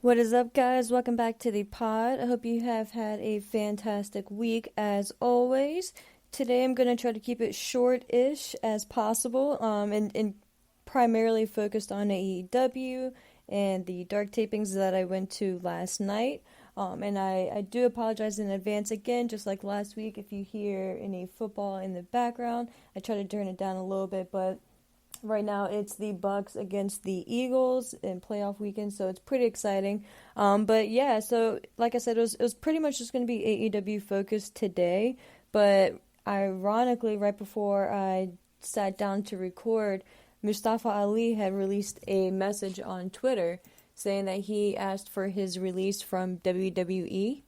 What is up, guys? Welcome back to the pod. I hope you have had a fantastic week as always. Today I'm going to try to keep it short-ish as possible, and primarily focused on AEW and the Dark tapings that I went to last night. And I do apologize in advance again, just like last week, if you hear any football in the background. I try to turn it down a little bit, but right now it's the Bucks against the Eagles in playoff weekend, so it's pretty exciting. But yeah, so like I said, it was pretty much just going to be AEW focused today. But ironically, right before I sat down to record, Mustafa Ali had released a message on Twitter saying that he asked for his release from WWE.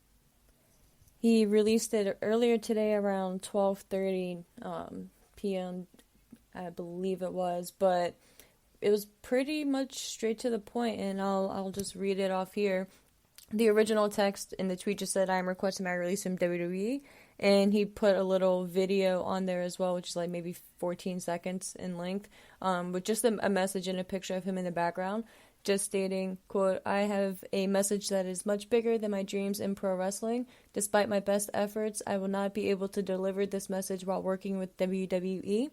He released it earlier today around 12:30 p.m. I believe it was, but it was pretty much straight to the point, and I'll just read it off here. The original text in the tweet just said, "I am requesting my release from WWE," and he put a little video on there as well, which is like maybe 14 seconds in length, with just a message and a picture of him in the background, just stating, quote, "I have a message that is much bigger than my dreams in pro wrestling. Despite my best efforts, I will not be able to deliver this message while working with WWE.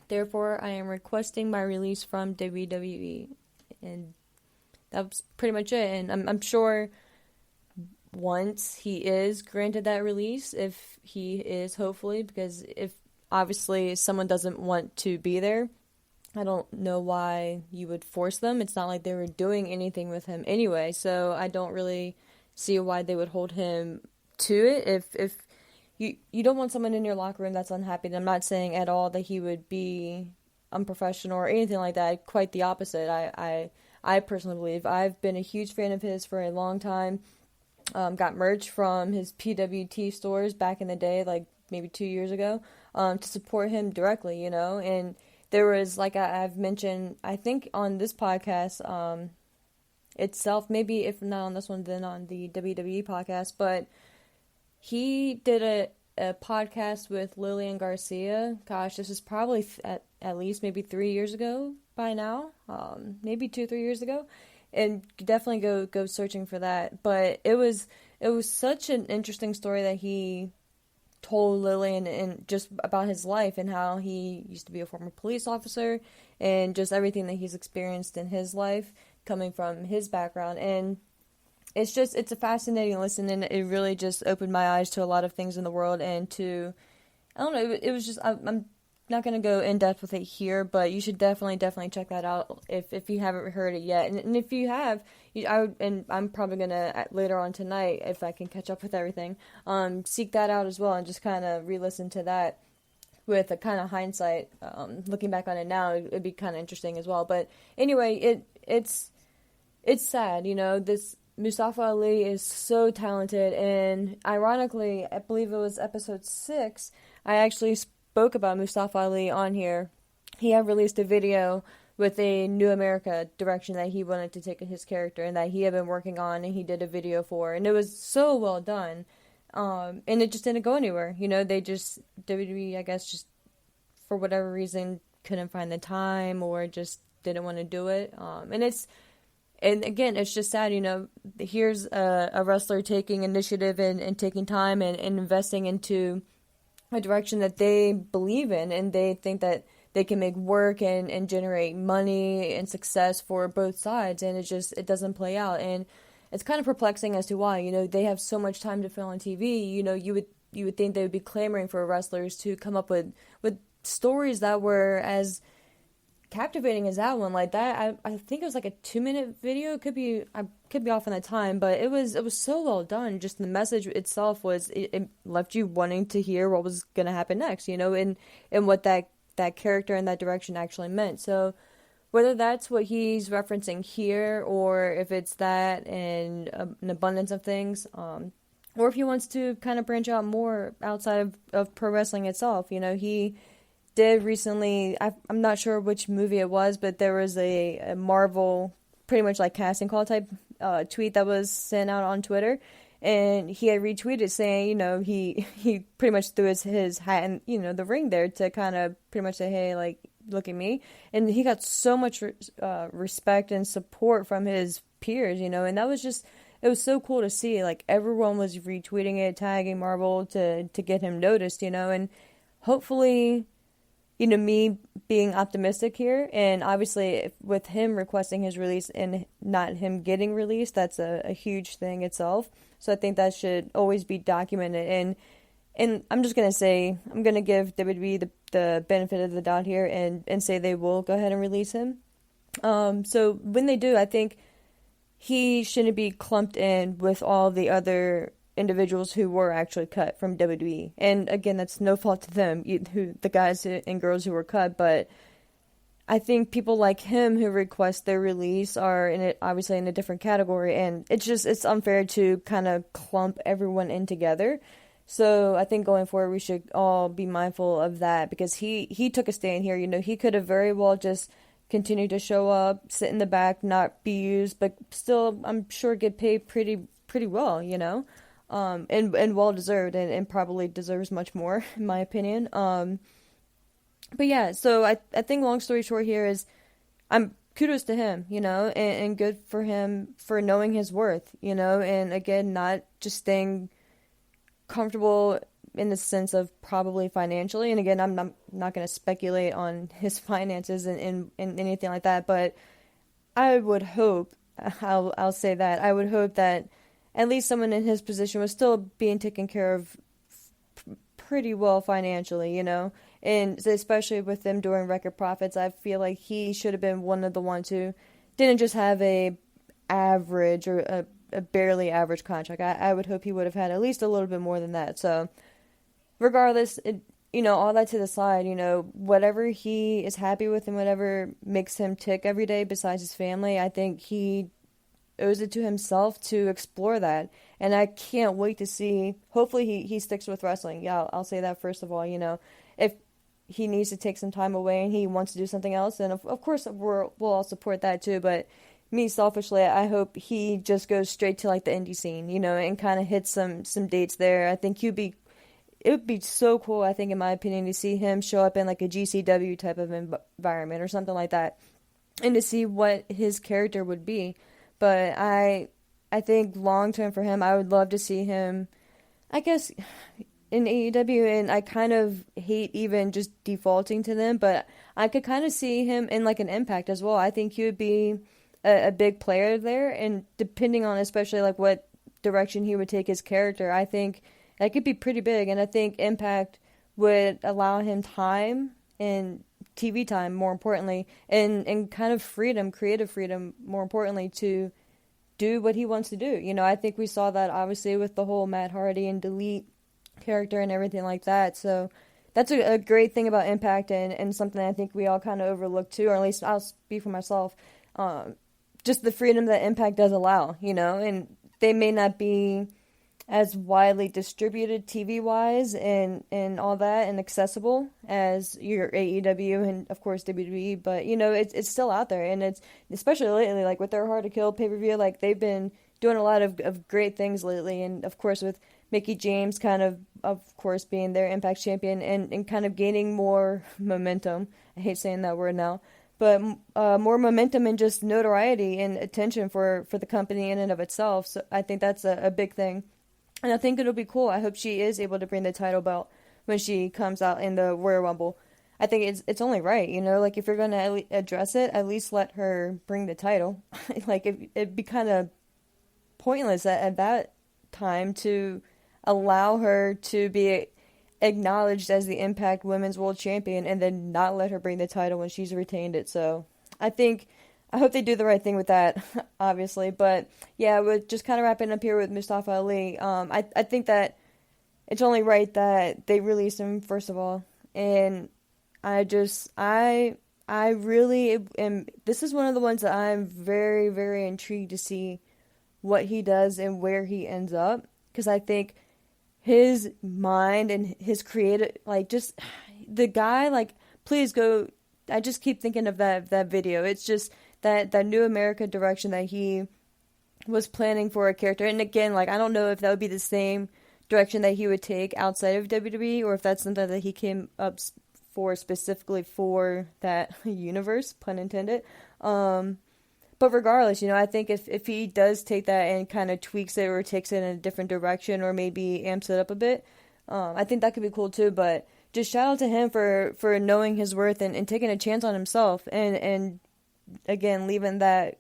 Therefore, I am requesting my release from WWE." And that was pretty much it. And I'm sure once he is granted that release, if he is, hopefully, because if obviously someone doesn't want to be there, I don't know why you would force them. It's not like they were doing anything with him anyway, so I don't really see why they would hold him to it. If you don't want someone in your locker room that's unhappy. And I'm not saying at all that he would be unprofessional or anything like that. Quite the opposite. I personally believe. I've been a huge fan of his for a long time. Got merch from his PWT stores back in the day, like maybe 2 years ago, to support him directly, And there was, like I've mentioned, I think on this podcast itself, maybe if not on this one, then on the WWE podcast, but he did a podcast with Lillian Garcia. Gosh, this is probably at least maybe 3 years ago by now. Maybe 2, 3 years ago. And definitely go searching for that. But it was such an interesting story that he told Lillian, and just about his life and how he used to be a former police officer and just everything that he's experienced in his life coming from his background. And it's a fascinating listen, and it really just opened my eyes to a lot of things in the world, and I don't know, it was just, I'm not going to go in depth with it here, but you should definitely check that out if you haven't heard it yet. And if you have, and I'm probably going to, later on tonight, if I can catch up with everything, seek that out as well, and just kind of re-listen to that with a kind of hindsight, looking back on it now, it'd be kind of interesting as well. But anyway, it's sad, this Mustafa Ali is so talented, and ironically, I believe it was episode 6, I actually spoke about Mustafa Ali on here. He had released a video with a New America direction that he wanted to take in his character, and that he had been working on, and he did a video for, and it was so well done, and it just didn't go anywhere. WWE, I guess, just for whatever reason, couldn't find the time, or just didn't want to do it, and again, it's just sad, here's a wrestler taking initiative and taking time and investing into a direction that they believe in, and they think that they can make work and generate money and success for both sides, and it doesn't play out. And it's kind of perplexing as to why, they have so much time to fill on TV. You would think they would be clamoring for wrestlers to come up with stories that were as captivating as that one. Like that, I think it was like a 2-minute video. I could be off on the time, but it was so well done. Just the message itself it left you wanting to hear what was gonna happen next, and what that character and that direction actually meant. So whether that's what he's referencing here, or if it's that and an abundance of things, or if he wants to kind of branch out more outside of pro wrestling itself, he did recently, I'm not sure which movie it was, but there was a Marvel, pretty much like casting call type tweet that was sent out on Twitter, and he had retweeted saying, he pretty much threw his hat in, the ring there to kind of pretty much say, hey, like, look at me. And he got so much respect and support from his peers, you know, and that was just, it was so cool to see. Like, everyone was retweeting it, tagging Marvel to get him noticed, you know, and hopefully, you know, me being optimistic here, and obviously with him requesting his release and not him getting released, that's a huge thing itself. So I think that should always be documented. And I'm just going to say, I'm going to give WWE the benefit of the doubt here and say they will go ahead and release him. So when they do, I think he shouldn't be clumped in with all the other individuals who were actually cut from WWE. And again, that's no fault to them, the guys and girls who were cut, but I think people like him who request their release are obviously in a different category, and it's unfair to kind of clump everyone in together. So I think going forward, we should all be mindful of that, because he took a stand here. You know, he could have very well just continued to show up, sit in the back, not be used, but still, I'm sure, get paid pretty well, you know, and well deserved, and probably deserves much more, in my opinion. But yeah, so I think long story short here is, kudos to him, you know, and good for him for knowing his worth, you know, and again, not just staying comfortable in the sense of probably financially. And again, I'm not going to speculate on his finances and anything like that, but I would hope, I'll say that, I would hope that at least someone in his position was still being taken care of pretty well financially, you know, and especially with them doing record profits, I feel like he should have been one of the ones who didn't just have a average or a barely average contract. I would hope he would have had at least a little bit more than that. So regardless, you know, all that to the side, you know, whatever he is happy with and whatever makes him tick every day besides his family, I think he owes it to himself to explore that. And I can't wait to see, hopefully he sticks with wrestling. Yeah, I'll say that first of all, you know, if he needs to take some time away and he wants to do something else, and of course we'll all support that too, but me selfishly, I hope he just goes straight to like the indie scene, you know, and kind of hits some dates there. I think it would be so cool, I think, in my opinion, to see him show up in like a GCW type of environment or something like that, and to see what his character would be. But I think long term for him, I would love to see him, I guess, in AEW, and I kind of hate even just defaulting to them, but I could kind of see him in like an Impact as well. I think he would be a big player there, and depending on especially like what direction he would take his character, I think that could be pretty big. And I think Impact would allow him time and TV time, more importantly, and kind of freedom, creative freedom, more importantly, to do what he wants to do. You know, I think we saw that obviously with the whole Matt Hardy and Delete character and everything like that. So that's a great thing about Impact, and something I think we all kind of overlook too, or at least I'll speak for myself. Just the freedom that Impact does allow, you know, and they may not be as widely distributed TV-wise and all that and accessible as your AEW and, of course, WWE, but, you know, it's still out there, and it's, especially lately, like, with their Hard to Kill pay-per-view, like, they've been doing a lot of great things lately, and, of course, with Mickie James kind of course, being their Impact champion and kind of gaining more momentum. I hate saying that word now. But more momentum and just notoriety and attention for the company in and of itself. So I think that's a big thing. And I think it'll be cool. I hope she is able to bring the title belt when she comes out in the Royal Rumble. I think it's only right, you know? Like, if you're going to address it, at least let her bring the title. Like, it'd be kind of pointless at that time to allow her to be acknowledged as the Impact Women's World Champion and then not let her bring the title when she's retained it. So I hope they do the right thing with that, obviously. But yeah, we're just kind of wrapping up here with Mustafa Ali. I think that it's only right that they release him, first of all. And I really am, this is one of the ones that I'm very, very intrigued to see what he does and where he ends up. Because I think his mind and his creative, like, just the guy, like, please go. I just keep thinking of that video. It's just that New America direction that he was planning for a character. And again, like, I don't know if that would be the same direction that he would take outside of WWE, or if that's something that he came up for specifically for that universe, pun intended. But regardless, I think if he does take that and kind of tweaks it or takes it in a different direction or maybe amps it up a bit, I think that could be cool too. But just shout out to him for knowing his worth and taking a chance on himself and again, leaving that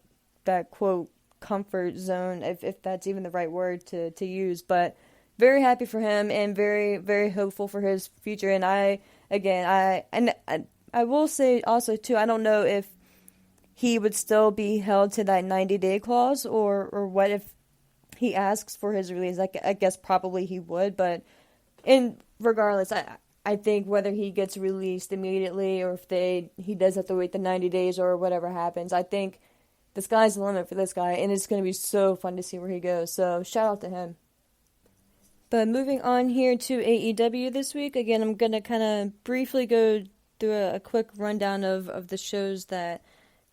quote comfort zone, if that's even the right word to use. But very happy for him and very, very hopeful for his future. And I will say also too, I don't know if he would still be held to that 90-day clause or what if he asks for his release. I guess probably he would, but regardless, I think whether he gets released immediately or if he does have to wait the 90 days or whatever happens, I think the sky's the limit for this guy, and it's going to be so fun to see where he goes. So shout out to him. But moving on here to AEW this week, again, I'm going to kind of briefly go through a quick rundown of the shows that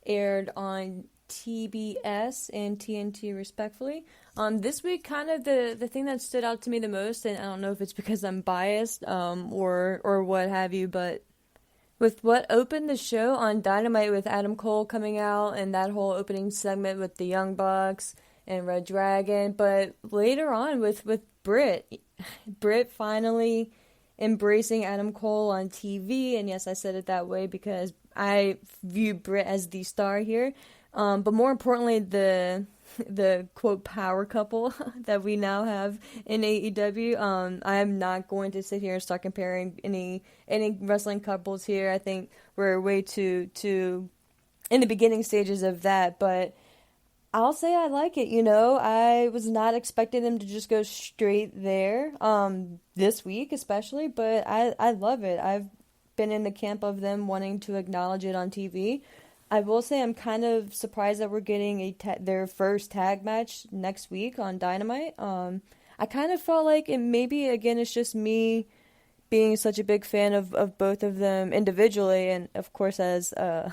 aired on TBS and TNT respectively. This week, kind of the thing that stood out to me the most, and I don't know if it's because I'm biased or what have you, but with what opened the show on Dynamite with Adam Cole coming out and that whole opening segment with the Young Bucks and Red Dragon, but later on with Britt finally embracing Adam Cole on TV, and yes, I said it that way because I view Britt as the star here, but more importantly, the quote power couple that we now have in AEW. I am not going to sit here and start comparing any wrestling couples here. I think we're way too in the beginning stages of that, but I'll say I like it. I was not expecting them to just go straight there this week especially, but I love it. I've been in the camp of them wanting to acknowledge it on TV. I will say I'm kind of surprised that we're getting their first tag match next week on Dynamite. I kind of felt like it maybe, again, it's just me being such a big fan of both of them individually and, of course, as a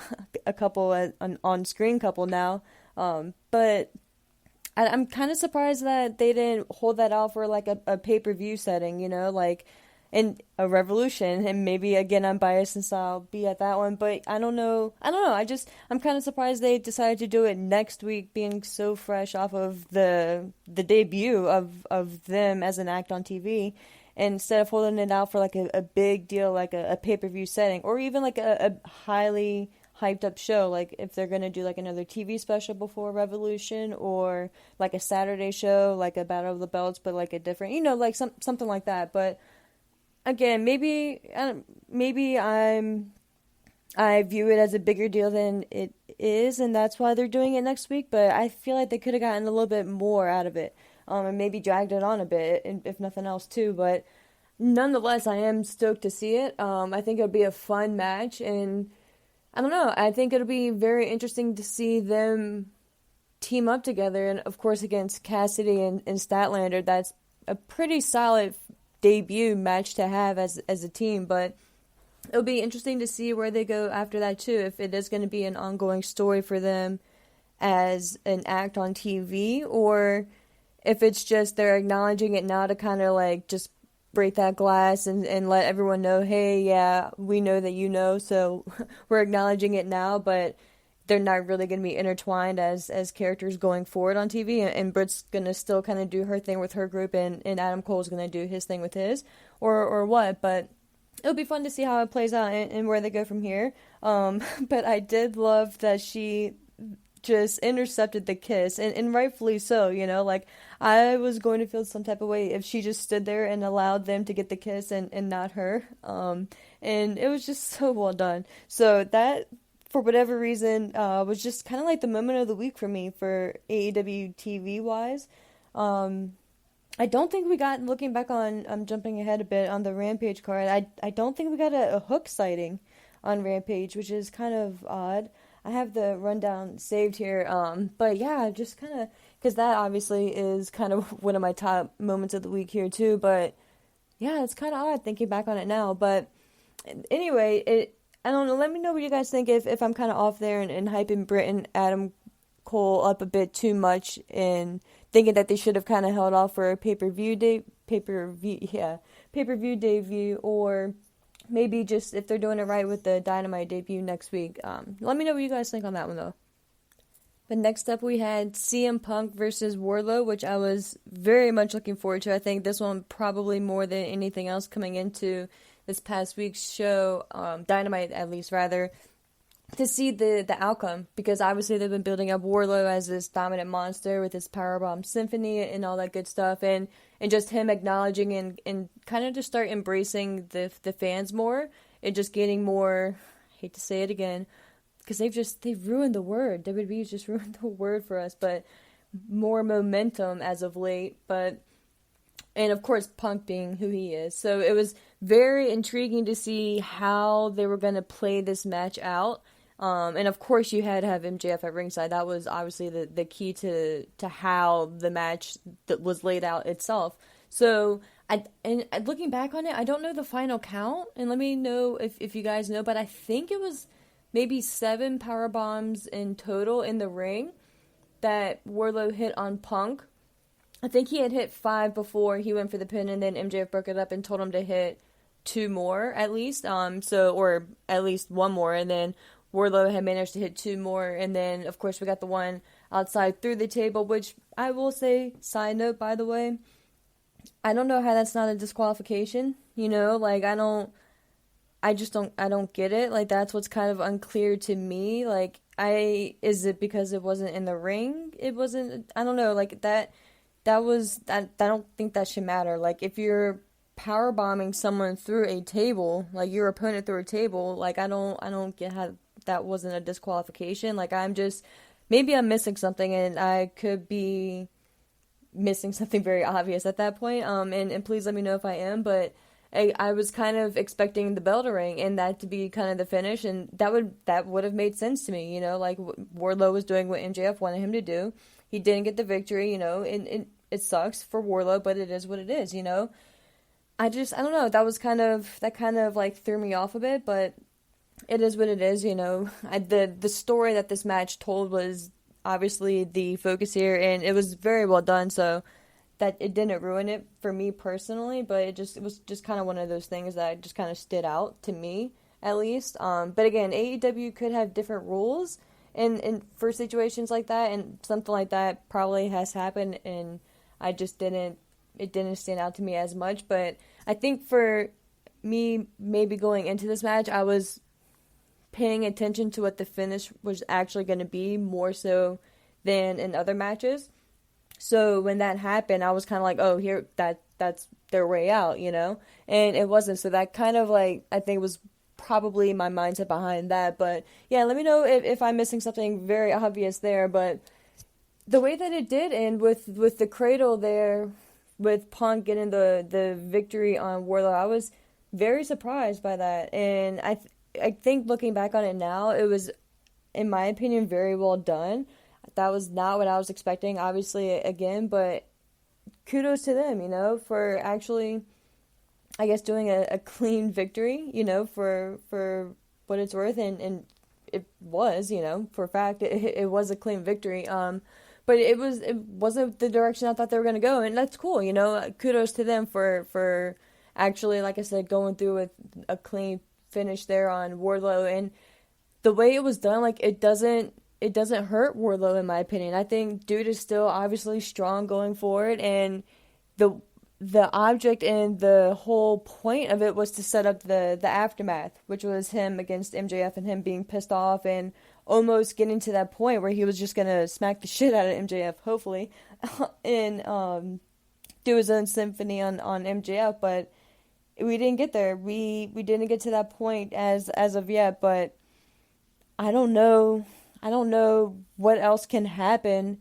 couple, an on-screen couple now. But I'm kind of surprised that they didn't hold that out for, like, a pay-per-view setting, like in a Revolution, and maybe again I'm biased since I'll be at that one, but I don't know. I'm kind of surprised they decided to do it next week, being so fresh off of the debut of them as an act on TV, and instead of holding it out for like a big deal, like a pay-per-view setting, or even like a highly hyped up show, like if they're gonna do like another TV special before Revolution, or like a Saturday show, like a Battle of the Belts, but like a different, like something like that, but. Again, maybe I view it as a bigger deal than it is, and that's why they're doing it next week, but I feel like they could have gotten a little bit more out of it, and maybe dragged it on a bit, if nothing else too, but nonetheless, I am stoked to see it. I think it'll be a fun match, and I don't know, I think it'll be very interesting to see them team up together, and of course against Cassidy and Statlander. That's a pretty solid debut match to have as a team, but it'll be interesting to see where they go after that too, if it is going to be an ongoing story for them as an act on TV, or if it's just they're acknowledging it now to kind of like just break that glass and let everyone know, hey, yeah, we know that so we're acknowledging it now, but they're not really going to be intertwined as characters going forward on TV, and Britt's going to still kind of do her thing with her group, and Adam Cole's going to do his thing with his, or what, but it'll be fun to see how it plays out and where they go from here. But I did love that she just intercepted the kiss, and rightfully so, like, I was going to feel some type of way if she just stood there and allowed them to get the kiss and not her, and it was just so well done. So that, for whatever reason, was just kind of like the moment of the week for me for AEW TV-wise. I don't think we got, looking back on, I'm jumping ahead a bit on the Rampage card, I don't think we got a Hook sighting on Rampage, which is kind of odd. I have the rundown saved here, but yeah, just kind of, because that obviously is kind of one of my top moments of the week here too, but yeah, it's kind of odd thinking back on it now, but anyway, I don't know, let me know what you guys think if I'm kind of off there and hyping Britt and Adam Cole up a bit too much and thinking that they should have kind of held off for a pay-per-view debut, or maybe just if they're doing it right with the Dynamite debut next week. Let me know what you guys think on that one, though. But next up, we had CM Punk versus Wardlow, which I was very much looking forward to. I think this one probably more than anything else coming into this past week's show, Dynamite at least, rather, to see the outcome. Because obviously they've been building up Wardlow as this dominant monster with his Powerbomb Symphony and all that good stuff. And just him acknowledging and kind of just start embracing the fans more and just getting more, I hate to say it again, because they've ruined the word. WWE's just ruined the word for us, but more momentum as of late. And of course, Punk being who he is. So it was very intriguing to see how they were going to play this match out. And of course, you had to have MJF at ringside. That was obviously the key to how the match that was laid out itself. So, looking back on it, I don't know the final count, and let me know if you guys know, but I think it was maybe 7 power bombs in total in the ring that Wardlow hit on Punk. I think he had hit 5 before he went for the pin, and then MJF broke it up and told him to hit 2 more at least. Or at least 1 more, and then Wardlow had managed to hit 2 more, and then of course we got the one outside through the table, which I will say, side note by the way, I don't know how that's not a disqualification. Like I don't get it. Like, that's what's kind of unclear to me. Like, is it because it wasn't in the ring? It wasn't, I don't know, like, I don't think that should matter. Like, if you're power bombing someone through a table, like, your opponent through a table, like, I don't get how that wasn't a disqualification. Like, maybe I'm missing something, and I could be missing something very obvious at that point. And please let me know if I am, but I was kind of expecting the bell to ring and that to be kind of the finish, and that would have made sense to me, like Wardlow was doing what MJF wanted him to do. He didn't get the victory, and it sucks for Wardlow, but it is what it is, I don't know, that kind of like threw me off a bit, but it is what it is, the story that this match told was obviously the focus here, and it was very well done, so that it didn't ruin it for me personally, but it was just kind of one of those things that just kind of stood out to me, at least. But again, AEW could have different rules and for situations like that, and something like that probably has happened, and it didn't stand out to me as much. But I think for me, maybe going into this match, I was paying attention to what the finish was actually going to be more so than in other matches. So when that happened, I was kind of like, oh, that's their way out, and it wasn't. So that kind of like, I think was probably my mindset behind that. But yeah, let me know if I'm missing something very obvious there. But the way that it did end with the cradle there, with Punk getting the victory on Wardlow, I was very surprised by that. And I think looking back on it now, it was, in my opinion, very well done. That was not what I was expecting, obviously, again, but kudos to them, for actually, I guess, doing a clean victory, for what it's worth, and it was, for a fact, it was a clean victory, but it wasn't the direction I thought they were going to go, and that's cool, kudos to them for actually, like I said, going through with a clean finish there on Wardlow, and the way it was done, like, it doesn't hurt Wardlow, in my opinion. I think dude is still obviously strong going forward, and the object and the whole point of it was to set up the aftermath, which was him against MJF and him being pissed off and almost getting to that point where he was just gonna smack the shit out of MJF, hopefully, and do his own symphony on MJF, but we didn't get there. We didn't get to that point as of yet, but I don't know what else can happen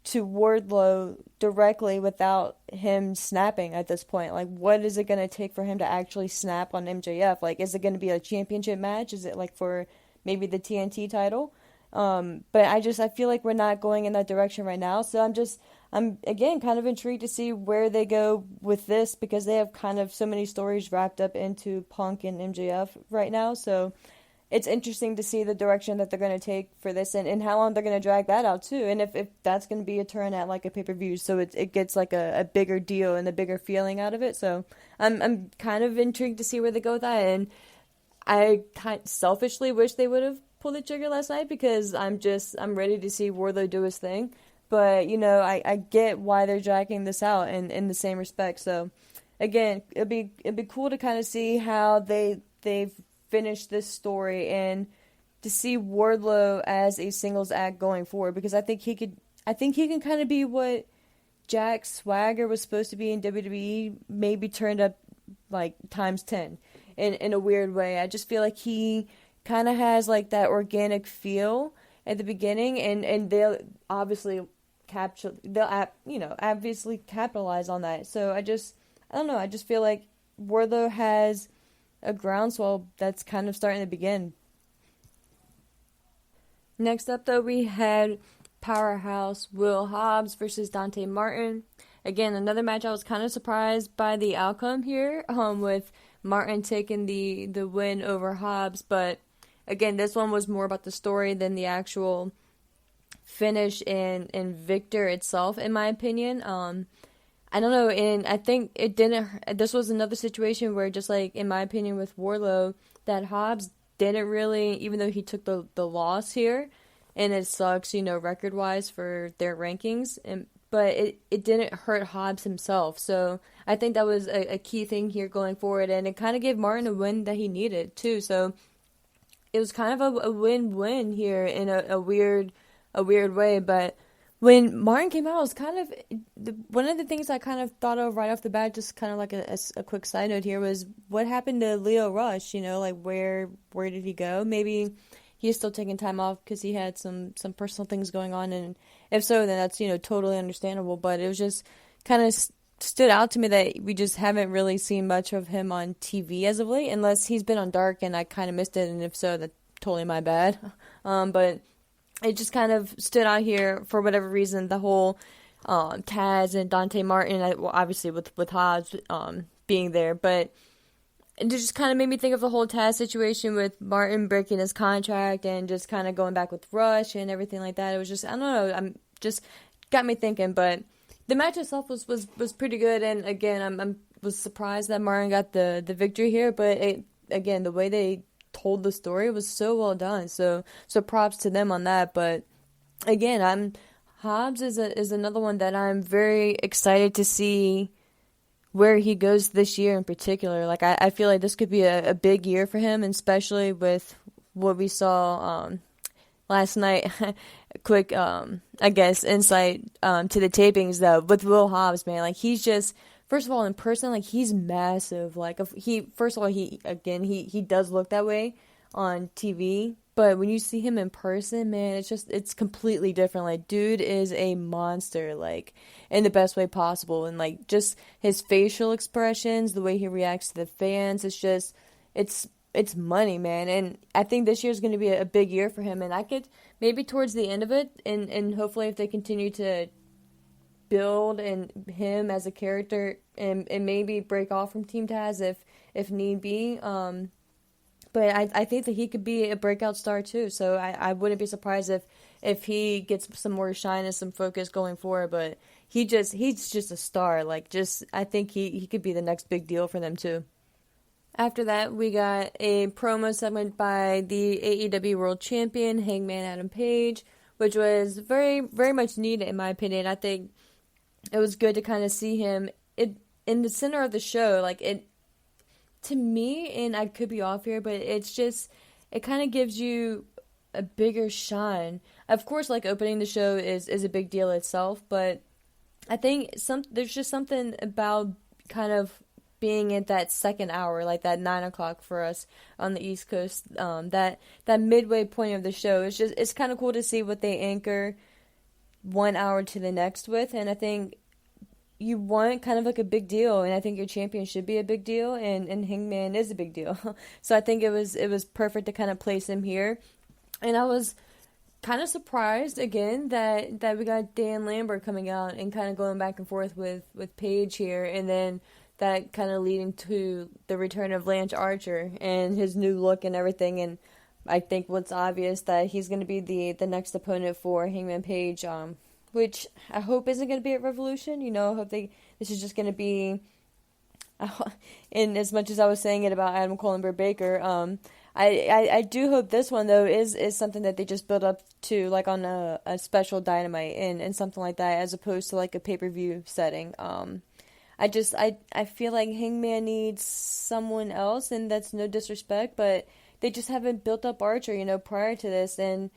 to Wardlow directly without him snapping at this point. Like, what is it going to take for him to actually snap on MJF? Like, is it going to be a championship match? Is it, like, for maybe the TNT title? But I feel like we're not going in that direction right now. So I'm again kind of intrigued to see where they go with this, because they have kind of so many stories wrapped up into Punk and MJF right now. So it's interesting to see the direction that they're going to take for this, and how long they're going to drag that out too, and if that's going to be a turn at like a pay-per-view, so it gets like a bigger deal and a bigger feeling out of it. So I'm kind of intrigued to see where they go with that, and I selfishly wish they would have pulled the trigger last night, because I'm ready to see Wardlow do his thing. But I get why they're dragging this out in the same respect. So again, it'd be cool to kind of see how they've finished this story, and to see Wardlow as a singles act going forward, because I think he can kind of be what Jack Swagger was supposed to be in WWE, maybe turned up like times 10 in a weird way. I just feel like he kind of has like that organic feel at the beginning, and they'll obviously obviously capitalize on that. So I don't know, I just feel like Wardlow has a groundswell that's kind of starting to begin. Next up, though, we had Powerhouse Will Hobbs versus Dante Martin. Again, another match I was kind of surprised by the outcome here, with Martin taking the win over Hobbs. But again, this one was more about the story than the actual finish and victor itself, in my opinion. I don't know, and I think it didn't. This was another situation where, just like in my opinion with Wardlow, that Hobbs didn't really, even though he took the loss here, and it sucks, record wise for their rankings, but it didn't hurt Hobbs himself. So I think that was a key thing here going forward, and it kind of gave Martin a win that he needed too. So it was kind of a win-win here in a weird way, but when Martin came out, it was kind of one of the things I kind of thought of right off the bat, just kind of like a quick side note here, was what happened to Leo Rush. Like where did he go? Maybe he's still taking time off because he had some personal things going on, and if so, then that's totally understandable. But it was just kind of stood out to me that we just haven't really seen much of him on TV as of late, unless he's been on Dark and I kind of missed it, and if so, that's totally my bad. But it just kind of stood out here for whatever reason, the whole Taz and Dante Martin, obviously with Hobbs being there, but it just kind of made me think of the whole Taz situation with Martin breaking his contract and just kind of going back with Rush and everything like that. It was just, I don't know, just got me thinking, but the match itself was pretty good, and again, I was surprised that Martin got the victory here, but again, the way they told the story was so well done, so props to them on that. But again, Hobbs is another one that I'm very excited to see where he goes this year in particular. Like I feel like this could be a big year for him, and especially with what we saw last night. Quick I guess insight to the tapings though with Will Hobbs, man, like he's just, first of all, in person, like he's massive. Like he does look that way on TV, but when you see him in person, man, it's completely different. Like dude is a monster, like in the best way possible, and like just his facial expressions, the way he reacts to the fans, it's money, man. And I think this year is going to be a big year for him, and I could maybe towards the end of it, and hopefully if they continue to build and him as a character and maybe break off from Team Taz if need be. But I think that he could be a breakout star too. So I wouldn't be surprised if he gets some more shine and some focus going forward. But he's just a star. Like I think he could be the next big deal for them too. After that, we got a promo segment by the AEW World Champion, Hangman Adam Page, which was very, very much needed in my opinion. I think it was good to kind of see him in the center of the show. Like it, to me, and I could be off here, but it kind of gives you a bigger shine. Of course, like opening the show is a big deal itself, but I think there's just something about kind of being at that second hour, like that 9 o'clock for us on the East Coast, that midway point of the show. It's kind of cool to see what they anchor 1 hour to the next with, and I think you want kind of like a big deal, and I think your champion should be a big deal, and Hangman is a big deal. So I think it was perfect to kind of place him here, and I was kind of surprised again that we got Dan Lambert coming out and kind of going back and forth with Paige here, and then that kind of leading to the return of Lance Archer and his new look and everything. And I think what's obvious that he's going to be the next opponent for Hangman Page, which I hope isn't going to be at Revolution. I hope this is just going to be, in as much as I was saying it about Adam Cole and Britt Baker, I do hope this one, though, is something that they just build up to, like, on a special Dynamite and something like that, as opposed to, like, a pay-per-view setting. I feel like Hangman needs someone else, and that's no disrespect, but they just haven't built up Archer, prior to this, and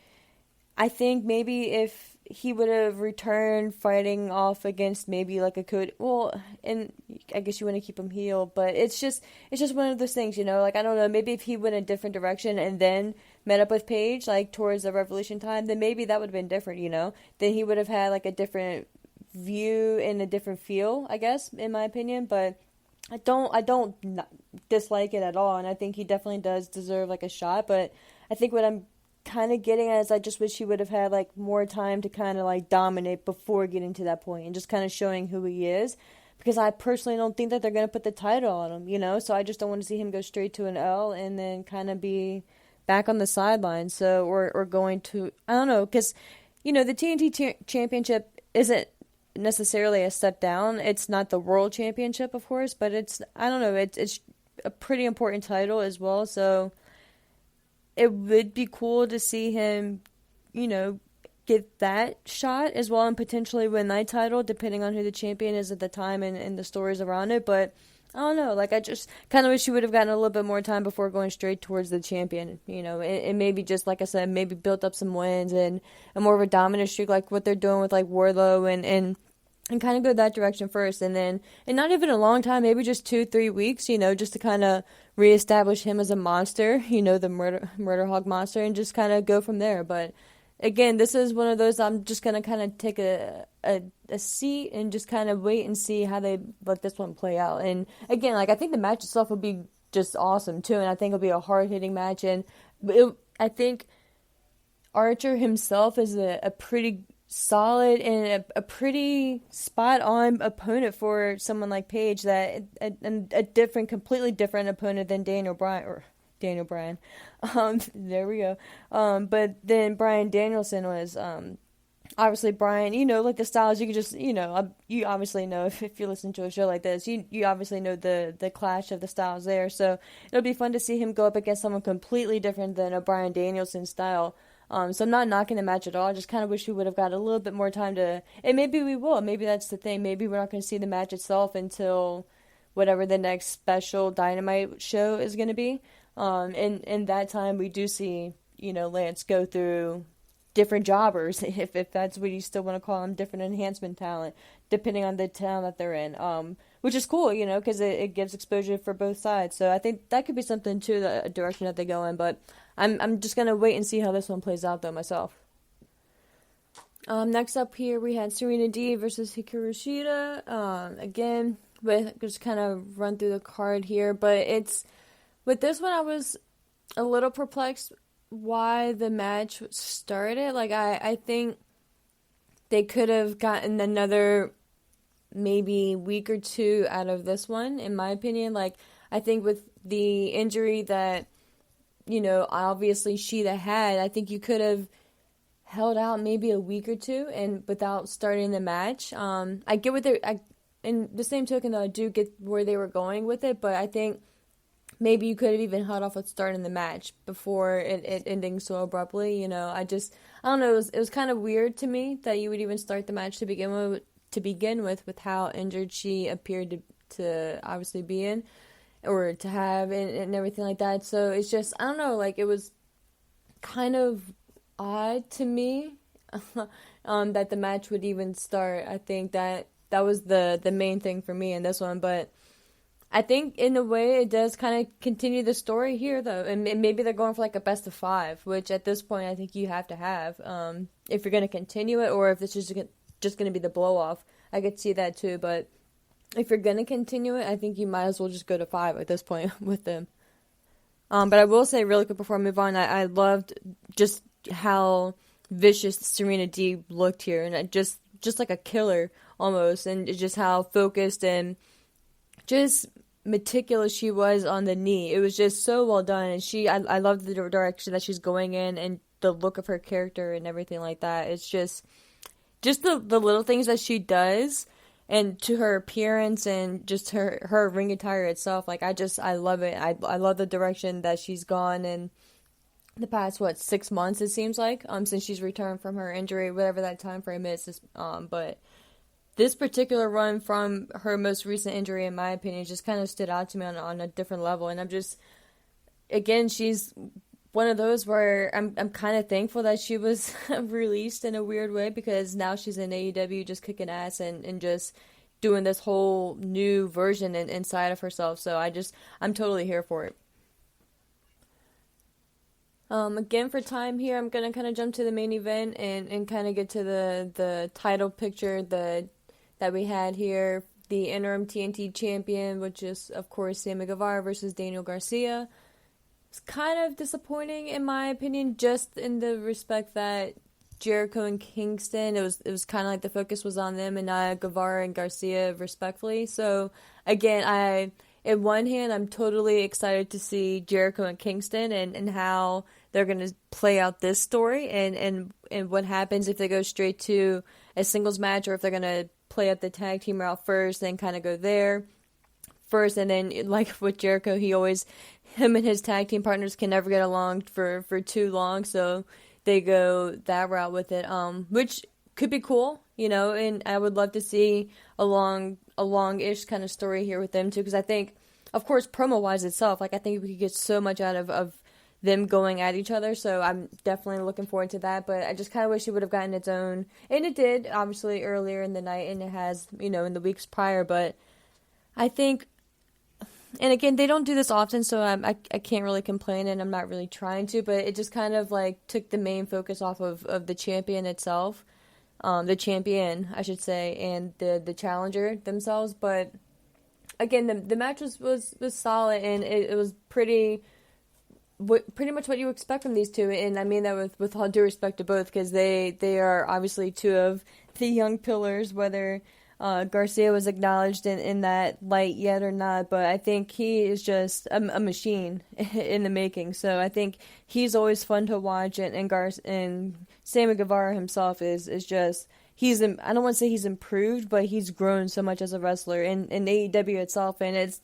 I think maybe if he would have returned fighting off against maybe like a Cody, well, and I guess you want to keep him heel, but it's just one of those things, like, I don't know, maybe if he went a different direction and then met up with Paige, like, towards the Revolution time, then maybe that would have been different, then he would have had, like, a different view and a different feel, I guess, in my opinion, but I don't dislike it at all, and I think he definitely does deserve, like, a shot, but I think what I'm kind of getting at is I just wish he would have had, like, more time to kind of, like, dominate before getting to that point and just kind of showing who he is, because I personally don't think that they're going to put the title on him, so I just don't want to see him go straight to an L and then kind of be back on the sidelines, so, or going to, I don't know, because, the TNT Championship isn't necessarily a step down. It's not the World Championship, of course, but it's, I don't know, it's a pretty important title as well, so it would be cool to see him, get that shot as well and potentially win that title, depending on who the champion is at the time and the stories around it, but I don't know, like, I just kind of wish he would have gotten a little bit more time before going straight towards the champion, and maybe just, like I said, maybe built up some wins and a more of a dominant streak like what they're doing with, like, Wardlow and kind of go that direction first, and not even a long time, maybe just 2-3 weeks, just to kind of reestablish him as a monster, the murder hog monster, and just kind of go from there. But again, this is one of those I'm just gonna kind of take a seat and just kind of wait and see how they let this one play out. And again, like, I think the match itself will be just awesome too, and I think it'll be a hard hitting match, and I think Archer himself is a pretty solid and a pretty spot-on opponent for someone like Paige, that a completely different opponent than Daniel Bryan. There we go. But then Bryan Danielson was, obviously Bryan, like the styles, you could just, you obviously know if you listen to a show like this, you obviously know the clash of the styles there, so it'll be fun to see him go up against someone completely different than a Bryan Danielson style. So I'm not knocking the match at all. I just kind of wish we would have got a little bit more time to, and maybe we will. Maybe that's the thing. Maybe we're not going to see the match itself until whatever the next special Dynamite show is going to be. And in that time, we do see, Lance go through different jobbers, if that's what you still want to call them, different enhancement talent, depending on the town that they're in. Which is cool, because it gives exposure for both sides. So I think that could be something too, the direction that they go in. But I'm just gonna wait and see how this one plays out though myself. Next up here we had Serena Deeb versus Hikaru Shida. Again, just kind of run through the card here, but with this one I was a little perplexed why the match started. Like, I think they could have gotten another maybe week or two out of this one, in my opinion. Like, I think with the injury that, obviously Shida had, I think you could have held out maybe a week or two and without starting the match. I get what in the same token though, I do get where they were going with it, but I think maybe you could have even held off with starting the match before it ending so abruptly. I don't know, it was kind of weird to me that you would even start the match to begin with how injured she appeared to obviously be in, or to have, and everything like that. So it's just, I don't know, like, it was kind of odd to me that the match would even start. I think that was the main thing for me in this one, but I think in a way it does kind of continue the story here though, and maybe they're going for like a best of 5, which at this point I think you have to have if you're going to continue it, or if this is just going to be the blow off. I could see that too, but if you're going to continue it, I think you might as well just go to 5 at this point with them. But I will say really quick before I move on, I loved just how vicious Serena Deeb looked here, and just like a killer almost, and just how focused and just meticulous she was on the knee. It was just so well done, and I love the direction that she's going in, and the look of her character and everything like that. It's just the little things that she does, and to her appearance and just her ring attire itself. Like, I love it. I love the direction that she's gone in the past 6 months, it seems like, since she's returned from her injury, whatever that time frame is. But this particular run from her most recent injury, in my opinion, just kind of stood out to me on a different level. And I'm just, again, she's one of those where I'm kind of thankful that she was released in a weird way, because now she's in AEW just kicking ass and just doing this whole new version inside of herself. So I'm totally here for it. Again, for time here, I'm going to kind of jump to the main event and kind of get to the title picture that we had here. The interim TNT champion, which is, of course, Sammy Guevara versus Daniel Garcia. It's kind of disappointing, in my opinion, just in the respect that Jericho and Kingston, it was kind of like the focus was on them and not Guevara and Garcia, respectfully. So, again, in one hand, I'm totally excited to see Jericho and Kingston and how they're going to play out this story and what happens if they go straight to a singles match, or if they're going to play up the tag team route first, then kind of go there first. And then, like with Jericho, him and his tag team partners can never get along for too long, so they go that route with it, which could be cool, and I would love to see a long-ish kind of story here with them too, because I think, of course, promo-wise itself, like, I think we could get so much out of them going at each other, so I'm definitely looking forward to that. But I just kind of wish it would have gotten its own, and it did, obviously, earlier in the night, and it has, in the weeks prior, but I think, and again, they don't do this often, so I can't really complain, and I'm not really trying to, but it just kind of, like, took the main focus off of the champion itself, the champion, I should say, and the challenger themselves. But again, the match was solid, and it was pretty much what you expect from these two, and I mean that with all due respect to both, because they are obviously two of the young pillars, whether Garcia was acknowledged in that light yet or not, but I think he is just a machine in the making. So I think he's always fun to watch, and Sammy Guevara himself is just, I don't want to say he's improved, but he's grown so much as a wrestler in AEW itself, and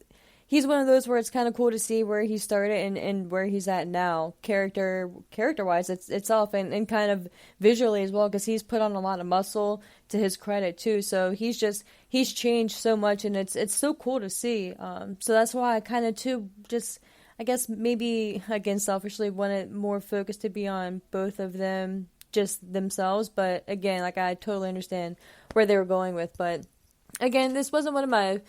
he's one of those where it's kind of cool to see where he started and where he's at now, character-wise itself, and kind of visually as well, because he's put on a lot of muscle, to his credit too. So he's changed so much, and it's so cool to see. So that's why I kind of too just, I guess maybe, again, selfishly wanted more focus to be on both of them, just themselves. But again, like, I totally understand where they were going with. But again, this wasn't one of my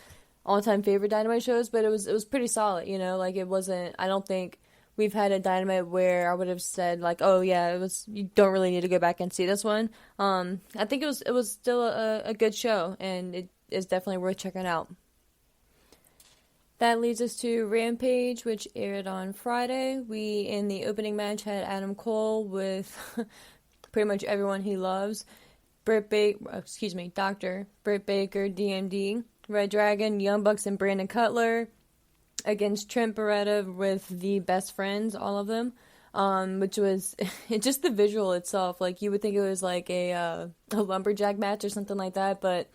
all-time favorite Dynamite shows, but it was pretty solid, like, it wasn't, I don't think we've had a Dynamite where I would have said, like, oh yeah, you don't really need to go back and see this one. I think it was still a good show, and it is definitely worth checking out. That leads us to Rampage, which aired on Friday. We, in the opening match, had Adam Cole with pretty much everyone he loves. Dr. Britt Baker, DMD, Red Dragon, Young Bucks, and Brandon Cutler against Trent Beretta with the Best Friends, all of them, which was just the visual itself. Like, you would think it was like a lumberjack match or something like that, but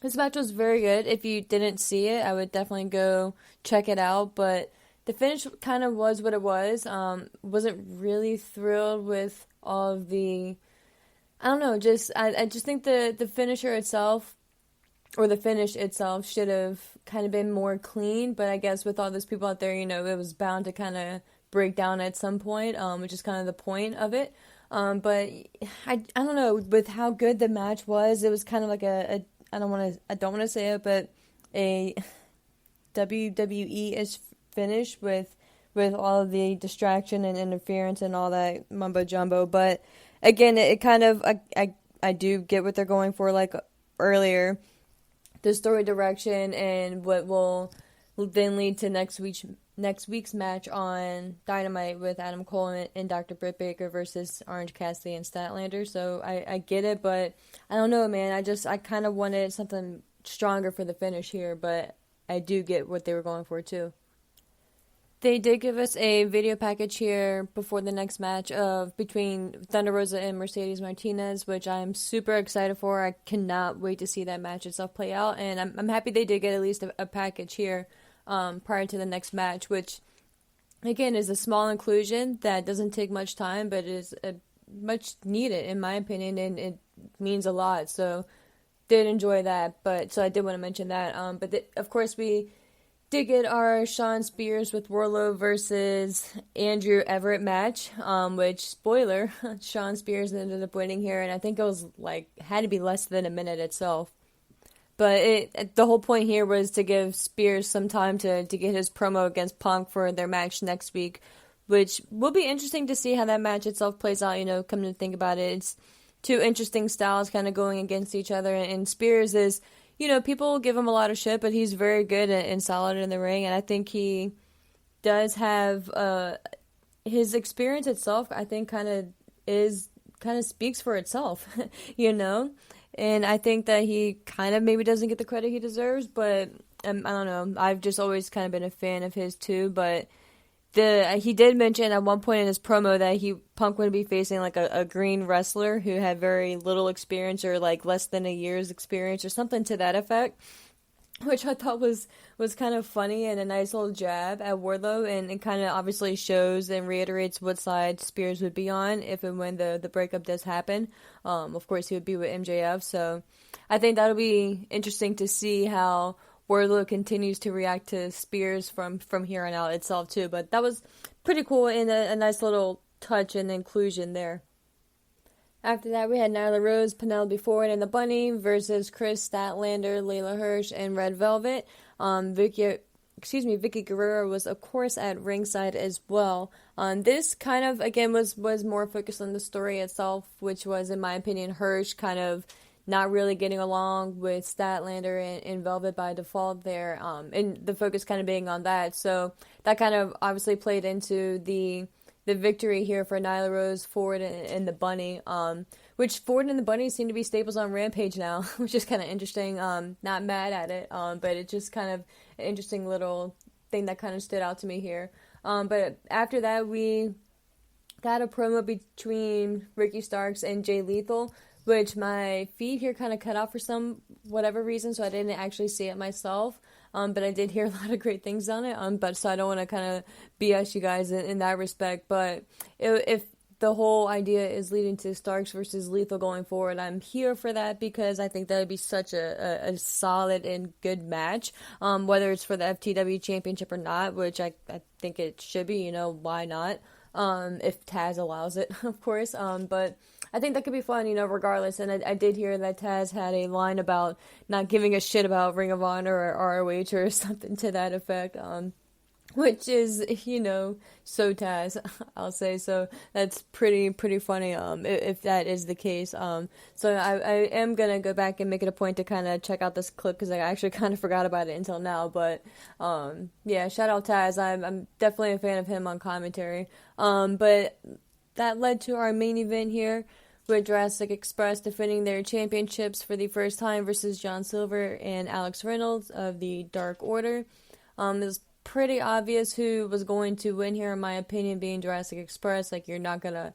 this match was very good. If you didn't see it, I would definitely go check it out, but the finish kind of was what it was. Wasn't really thrilled with all of the, I don't know, I just think the finisher itself, or the finish itself, should have kind of been more clean, but I guess with all those people out there, it was bound to kind of break down at some point, which is kind of the point of it. But I don't know, with how good the match was, it was kind of like I don't want to say it, but a WWE-ish finish with all of the distraction and interference and all that mumbo jumbo. But again, it kind of, I do get what they're going for, like earlier, the story direction, and what will then lead to next week's match on Dynamite with Adam Cole and Dr. Britt Baker versus Orange Cassidy and Statlander. So I get it, but I don't know, man. I kind of wanted something stronger for the finish here, but I do get what they were going for too. They did give us a video package here before the next match between Thunder Rosa and Mercedes Martinez, which I'm super excited for. I cannot wait to see that match itself play out, and I'm happy they did get at least a package here prior to the next match, which again is a small inclusion that doesn't take much time, but is much needed in my opinion, and it means a lot. So did enjoy that, but so I did want to mention that. Of course we did get our Shawn Spears with Wardlow versus Andrew Everett match, which, spoiler, Shawn Spears ended up winning here, and I think it was had to be less than a minute itself. But the whole point here was to give Spears some time to get his promo against Punk for their match next week, which will be interesting to see how that match itself plays out, coming to think about it. It's two interesting styles kind of going against each other, and Spears is, people give him a lot of shit, but he's very good and solid in the ring, and I think he does have his experience itself, I think kind of speaks for itself, and I think that he kind of maybe doesn't get the credit he deserves, but I don't know, I've just always kind of been a fan of his too, but he did mention at one point in his promo that Punk would be facing a green wrestler who had very little experience or less than a year's experience or something to that effect, which I thought was kind of funny and a nice little jab at Wardlow, and it kind of obviously shows and reiterates what side Spears would be on if and when the breakup does happen. Of course, he would be with MJF, so I think that'll be interesting to see how Wardlow continues to react to Spears from here on out itself too, but that was pretty cool and a nice little touch and inclusion there. After that, we had Nyla Rose, Penelope Ford, and the Bunny versus Chris Statlander, Layla Hirsch, and Red Velvet. Vicky Guerrero was of course at ringside as well. This kind of again was more focused on the story itself, which was, in my opinion, Hirsch kind of not really getting along with Statlander and Velvet by default there, and the focus kind of being on that. So that kind of obviously played into the victory here for Nyla Rose, Ford, and the Bunny, which Ford and the Bunny seem to be staples on Rampage now, which is kind of interesting. Not mad at it, but it's just kind of an interesting little thing that kind of stood out to me here. But after that, we got a promo between Ricky Starks and Jay Lethal, which my feed here kind of cut out for whatever reason, so I didn't actually see it myself, but I did hear a lot of great things on it, but so I don't want to kind of BS you guys in that respect, but if the whole idea is leading to Starks versus Lethal going forward, I'm here for that, because I think that would be such a solid and good match, whether it's for the FTW Championship or not, which I think it should be, why not, if Taz allows it, of course, but I think that could be fun, regardless. And I did hear that Taz had a line about not giving a shit about Ring of Honor or ROH or something to that effect, which is, so Taz, I'll say. So that's pretty funny, if that is the case. So I am going to go back and make it a point to kind of check out this clip, because I actually kind of forgot about it until now. But, yeah, shout out Taz. I'm definitely a fan of him on commentary. But that led to our main event here, with Jurassic Express defending their championships for the first time versus John Silver and Alex Reynolds of the Dark Order. It was pretty obvious who was going to win here, in my opinion, being Jurassic Express. You're not going to,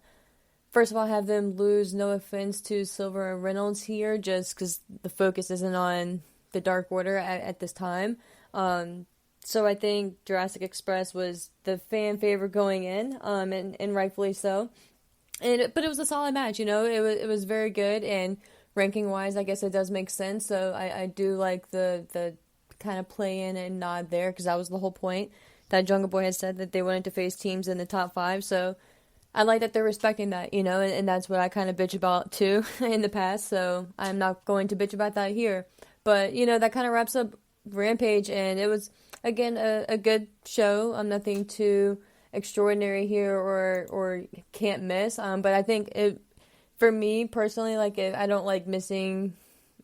first of all, have them lose, no offense to Silver and Reynolds here, just because the focus isn't on the Dark Order at this time. So I think Jurassic Express was the fan favorite going in, and rightfully so. But it was a solid match, it was very good, and ranking wise, I guess it does make sense. So I do like the kind of play in and nod there, because that was the whole point. That Jungle Boy had said that they wanted to face teams in the top 5, so I like that they're respecting that, and that's what I kind of bitch about too in the past. So I'm not going to bitch about that here. But that kind of wraps up Rampage, and it was again a good show. Nothing too extraordinary here or can't miss, but I think for me personally, I don't like missing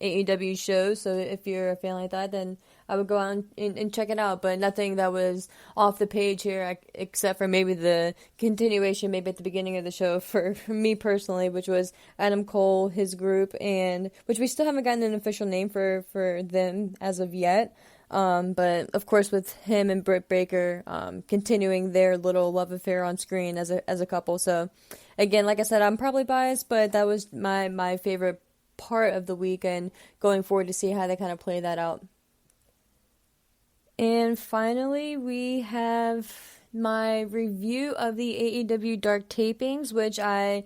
AEW shows, so if you're a fan like that, then I would go out and check it out, but nothing that was off the page here, except for maybe the continuation maybe at the beginning of the show for me personally, which was Adam Cole, his group, and which we still haven't gotten an official name for them as of yet. But of course, with him and Britt Baker continuing their little love affair on screen as a couple. So again, like I said, I'm probably biased, but that was my favorite part of the week, and going forward to see how they kind of play that out. And finally, we have my review of the AEW Dark tapings, which I'm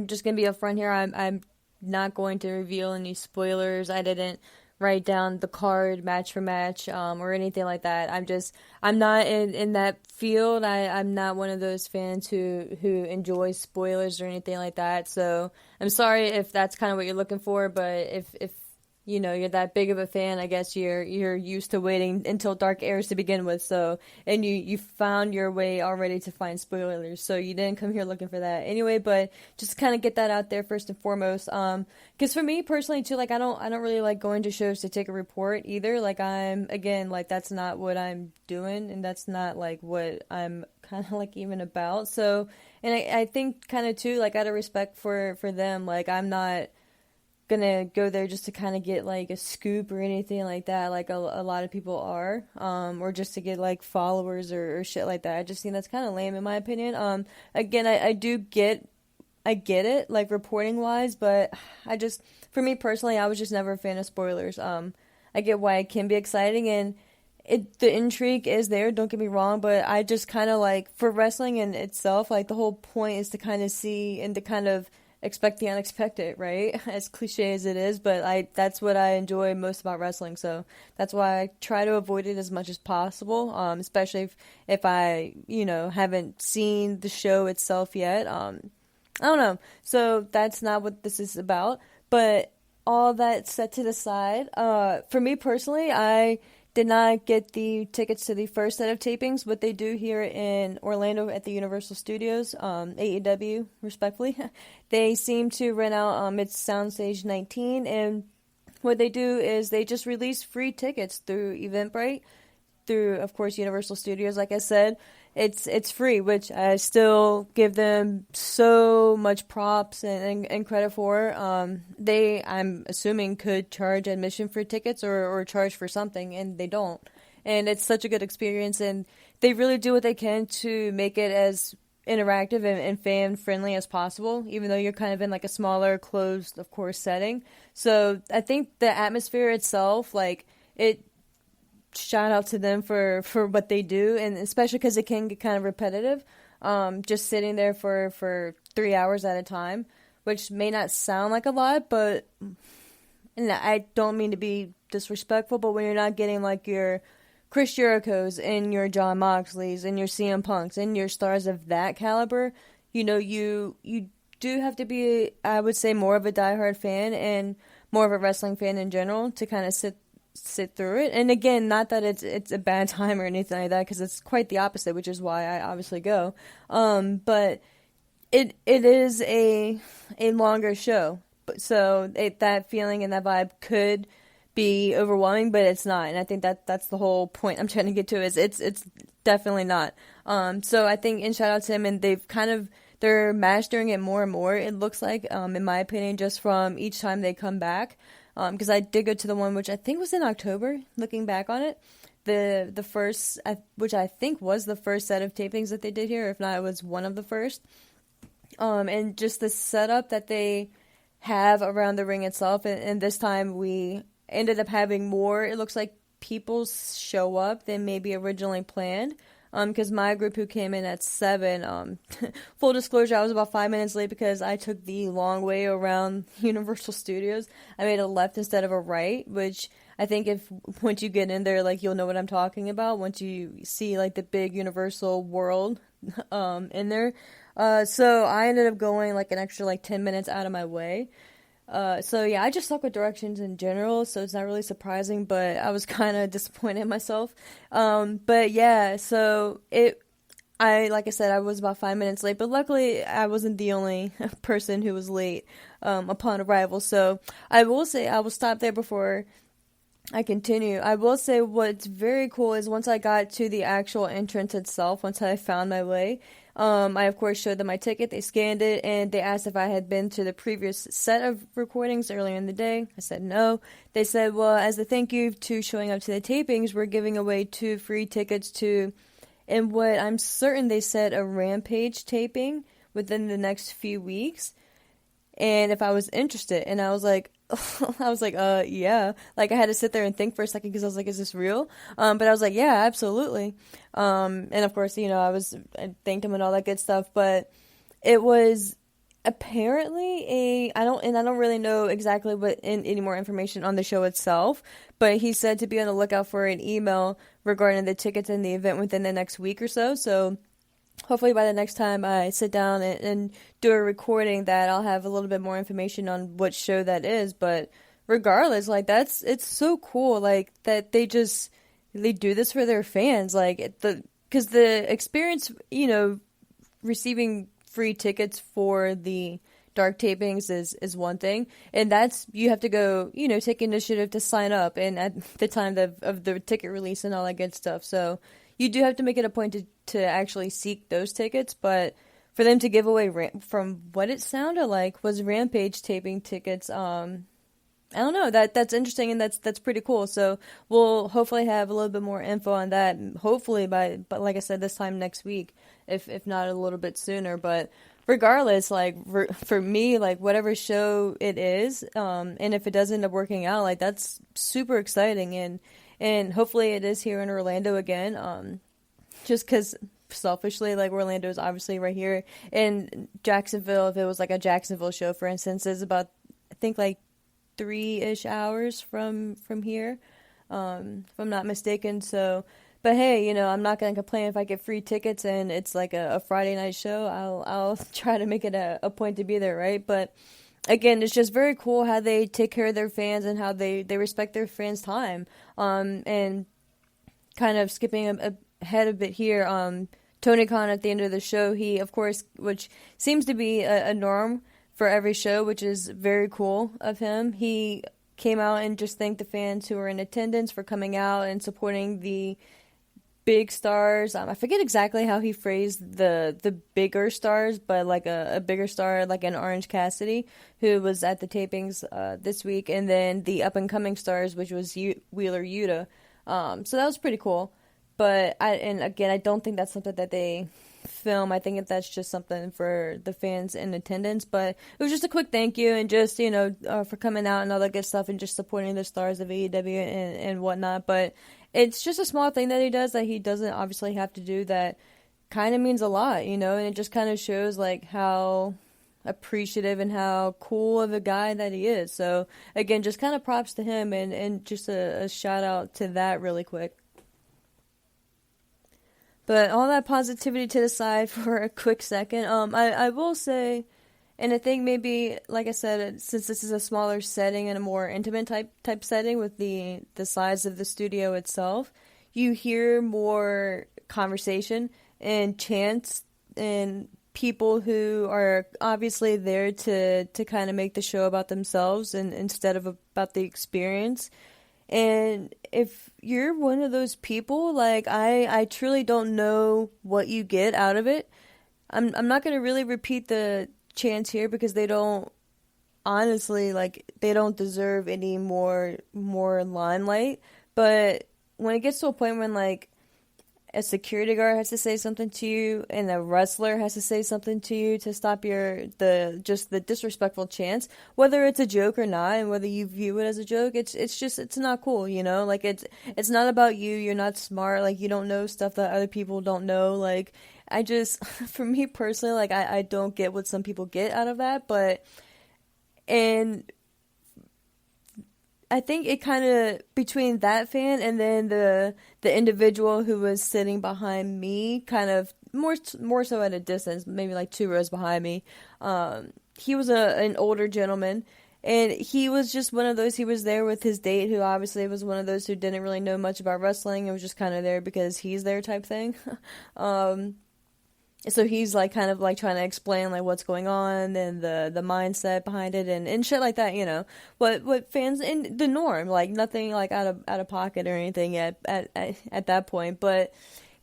just gonna be upfront here. I'm not going to reveal any spoilers. I didn't write down the card match for match or anything like that. I'm not in that field. I'm not one of those fans who enjoys spoilers or anything like that. So I'm sorry if that's kind of what you're looking for, but if you know you're that big of a fan, I guess you're used to waiting until Dark airs to begin with. So, and you found your way already to find spoilers, so you didn't come here looking for that anyway. But just kind of get that out there first and foremost. Because for me personally too, like I don't really like going to shows to take a report either. Like that's not what I'm doing, and that's not like what I'm kind of like even about. So, and I think kind of too, like out of respect for them, like I'm not gonna go there just to kind of get like a scoop or anything like that, like a lot of people are, or just to get like followers or shit like that. I just think that's kind of lame in my opinion. Again, I get it, like reporting wise, but for me personally, I was just never a fan of spoilers. I get why it can be exciting, and the intrigue is there, don't get me wrong, but I just kind of like, for wrestling in itself, like the whole point is to kind of see and to kind of expect the unexpected, right? As cliche as it is, but that's what I enjoy most about wrestling, so that's why I try to avoid it as much as possible, especially if I, haven't seen the show itself yet. I don't know, so that's not what this is about, but all that set to the side, for me personally, I did not get the tickets to the first set of tapings, but they do here in Orlando at the Universal Studios, AEW, respectfully. They seem to rent out its Soundstage 19, and what they do is they just release free tickets through Eventbrite, through, of course, Universal Studios, like I said. It's free, which I still give them so much props and credit for. I'm assuming, could charge admission for tickets or charge for something, and they don't. And it's such a good experience, and they really do what they can to make it as interactive and fan-friendly as possible, even though you're kind of in like a smaller, closed, of course, setting. So I think the atmosphere itself, like, shout out to them for what they do, and especially because it can get kind of repetitive, just sitting there for 3 hours at a time, which may not sound like a lot, but, and I don't mean to be disrespectful, but when you're not getting like your Chris Jericho's and your Jon Moxley's and your CM Punk's and your stars of that caliber, you do have to be, I would say, more of a diehard fan and more of a wrestling fan in general to kind of sit through it. And again, not that it's a bad time or anything like that, because it's quite the opposite, which is why I obviously go. But it is a longer show, so that feeling and that vibe could be overwhelming, but it's not. And I think that's the whole point I'm trying to get to, is it's definitely not. So I think, and shout out to them, and they're mastering it more and more, it looks like, in my opinion, just from each time they come back. Because I did go to the one which I think was in October, looking back on it. The first, which I think was the first set of tapings that they did here, if not, it was one of the first. And just the setup that they have around the ring itself, and this time we ended up having more, it looks like, people show up than maybe originally planned. Because my group, who came in at 7, full disclosure, I was about 5 minutes late because I took the long way around Universal Studios. I made a left instead of a right, which I think once you get in there, like, you'll know what I'm talking about once you see, like, the big Universal world, in there. So I ended up going, like, an extra, like, 10 minutes out of my way. So yeah, I just suck with directions in general, so it's not really surprising, but I was kind of disappointed in myself. But yeah, so like I said, I was about 5 minutes late, but luckily I wasn't the only person who was late, upon arrival. So I will say, I will stop there before I continue. I will say what's very cool is once I got to the actual entrance itself, once I found my way, I, of course, showed them my ticket. They scanned it, and they asked if I had been to the previous set of recordings earlier in the day. I said no. They said, well, as a thank you to showing up to the tapings, we're giving away 2 free tickets to, and what I'm certain they said, a Rampage taping within the next few weeks. And if I was interested, and I was like, yeah. Like, I had to sit there and think for a second because I was like, is this real? But I was like, yeah, absolutely. And of course, I thanked him and all that good stuff. But it was apparently I don't really know exactly any more information on the show itself. But he said to be on the lookout for an email regarding the tickets and the event within the next week or so. So hopefully by the next time I sit down and do a recording that I'll have a little bit more information on what show that is. But regardless, like, it's so cool, like, that they do this for their fans, like, because the experience, receiving free tickets for the Dark tapings is one thing, and that's, you have to go, take initiative to sign up, and at the time of the ticket release and all that good stuff, so you do have to make it a point to actually seek those tickets, but for them to give away, from what it sounded like, was Rampage taping tickets, I don't know, that's interesting, and that's pretty cool, so we'll hopefully have a little bit more info on that, hopefully but like I said, this time next week, if not a little bit sooner, but regardless, like, for me, like, whatever show it is, and if it does end up working out, like, that's super exciting, and hopefully it is here in Orlando again, just because selfishly, like, Orlando is obviously right here, and Jacksonville, if it was like a Jacksonville show, for instance, is about, I think, like 3-ish hours from here, if I'm not mistaken, so, but hey, I'm not going to complain if I get free tickets and it's like a Friday night show. I'll try to make it a point to be there, right? But again, it's just very cool how they take care of their fans and how they respect their fans' time. And kind of skipping ahead a bit here, Tony Khan at the end of the show, he, of course, which seems to be a norm for every show, which is very cool of him, he came out and just thanked the fans who were in attendance for coming out and supporting the big stars. I forget exactly how he phrased the bigger stars, but like a bigger star, like an Orange Cassidy, who was at the tapings this week, and then the up-and-coming stars, which was Wheeler Yuta. So that was pretty cool. But I don't think that's something that they film. I think that's just something for the fans in attendance. But it was just a quick thank you, and just, for coming out and all that good stuff, and just supporting the stars of AEW and whatnot. But it's just a small thing that he does that he doesn't obviously have to do, that kind of means a lot, and it just kind of shows, like, how appreciative and how cool of a guy that he is. So, again, just kind of props to him, and just a shout out to that really quick. But all that positivity to the side for a quick second, I will say, and I think maybe, like I said, since this is a smaller setting and a more intimate type setting with the size of the studio itself, you hear more conversation and chants and people who are obviously there to kind of make the show about themselves and instead of about the experience. And if you're one of those people, like, I truly don't know what you get out of it. I'm not going to really repeat the chants here because they don't, honestly, like, they don't deserve any more limelight. But when it gets to a point when, like, a security guard has to say something to you and a wrestler has to say something to you to stop the disrespectful chants, whether it's a joke or not, and whether you view it as a joke, it's not cool, like, it's not about you. You're not smart, like, you don't know stuff that other people don't know. Like, I just, for me personally, like, I don't get what some people get out of that, and I think it kind of, between that fan and then the individual who was sitting behind me, kind of more so at a distance, maybe like 2 rows behind me, he was an older gentleman, and he was just one of those, he was there with his date, who obviously was one of those who didn't really know much about wrestling and was just kind of there because he's there type thing. So he's, like, kind of, like, trying to explain, like, what's going on and the mindset behind it and shit like that, what fans, in the norm, like, nothing, like, out of pocket or anything at that point. But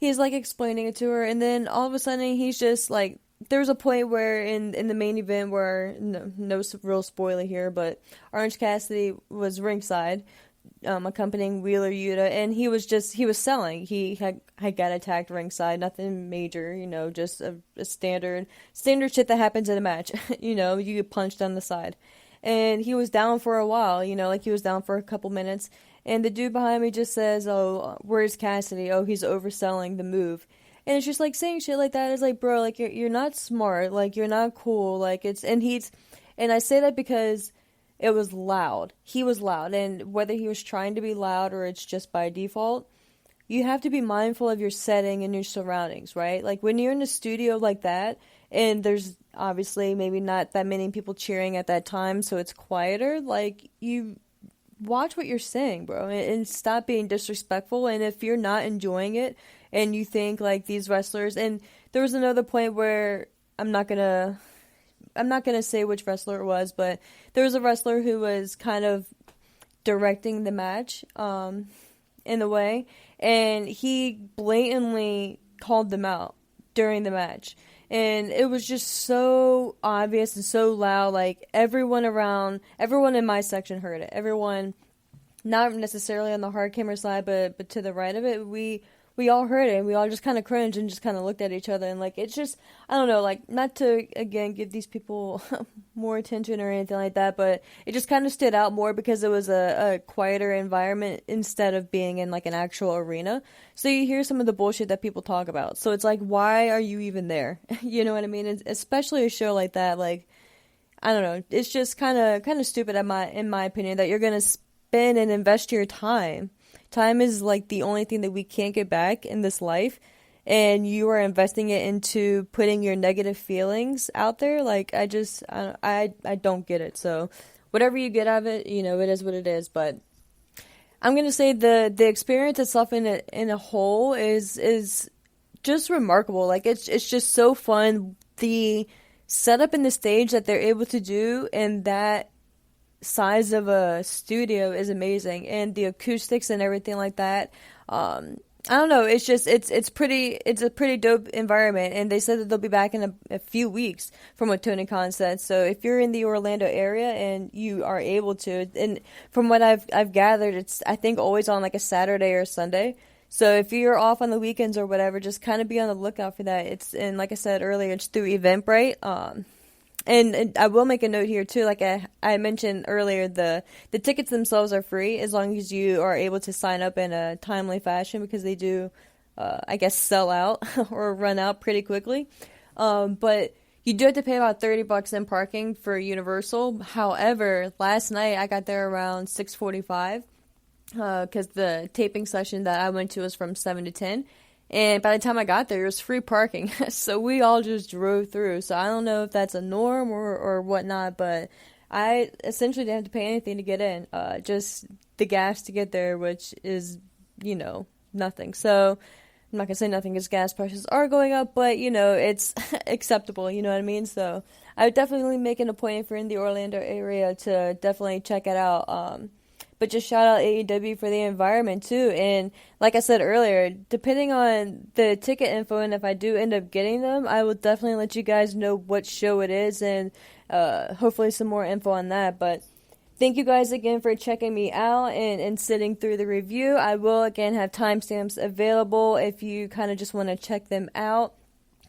he's like explaining it to her, and then all of a sudden he's just like, there was a point where in the main event where, no real spoiler here, but Orange Cassidy was ringside, accompanying Wheeler Yuta, and he was selling. He had got attacked ringside, nothing major, just a standard shit that happens in a match. You get punched on the side. And he was down for a while, like he was down for a couple minutes. And the dude behind me just says, "Oh, where's Cassidy? Oh, he's overselling the move." And it's just like saying shit like that is like, bro, like you're not smart, like you're not cool, like and I say that because it was loud. He was loud, and whether he was trying to be loud or it's just by default, you have to be mindful of your setting and your surroundings, right? Like when you're in a studio like that, and there's obviously maybe not that many people cheering at that time, so it's quieter, like you watch what you're saying, bro, and stop being disrespectful. And if you're not enjoying it and you think like these wrestlers, and there was another point where I'm not gonna say which wrestler it was, but there was a wrestler who was kind of directing the match in a way, and he blatantly called them out during the match. And it was just so obvious and so loud, like everyone in my section heard it. Everyone, not necessarily on the hard camera side, but to the right of it, we all heard it, and we all just kind of cringed and just kind of looked at each other, and like, it's just, I don't know, like, not to, again, give these people more attention or anything like that, but it just kind of stood out more because it was a quieter environment instead of being in like an actual arena. So you hear some of the bullshit that people talk about. So it's like, why are you even there? You know what I mean? And especially a show like that, like, I don't know, it's just kind of stupid in my opinion that you're gonna spend and invest your time. Time is like the only thing that we can't get back in this life, and you are investing it into putting your negative feelings out there. Like, I don't get it. So whatever you get out of it, it is what it is. But I'm gonna say the experience itself in a whole is just remarkable. Like, it's just so fun. The setup and the stage that they're able to do in that size of a studio is amazing, and the acoustics and everything like that. I don't know, it's a pretty dope environment, and they said that they'll be back in a few weeks from what Tony Khan said. So if you're in the Orlando area and you are able to, and from what I've gathered, it's I think always on like a Saturday or Sunday. So if you're off on the weekends or whatever, just kind of be on the lookout for that. And like I said earlier, it's through Eventbrite. And I will make a note here too, like I mentioned earlier, the tickets themselves are free as long as you are able to sign up in a timely fashion, because they do, I guess, sell out or run out pretty quickly. But you do have to pay about $30 in parking for Universal. However, last night I got there around 6:45, because the taping session that I went to was from 7 to 10. And by the time I got there, it was free parking. So we all just drove through. So I don't know if that's a norm or whatnot, but I essentially didn't have to pay anything to get in. Just the gas to get there, which is, nothing. So I'm not going to say nothing because gas prices are going up, but, it's acceptable, you know what I mean? So I would definitely make an appointment for in the Orlando area to definitely check it out. But just shout out AEW for the environment too. And like I said earlier, depending on the ticket info, and if I do end up getting them, I will definitely let you guys know what show it is, and hopefully some more info on that. But thank you guys again for checking me out and sitting through the review. I will again have timestamps available if you kind of just want to check them out,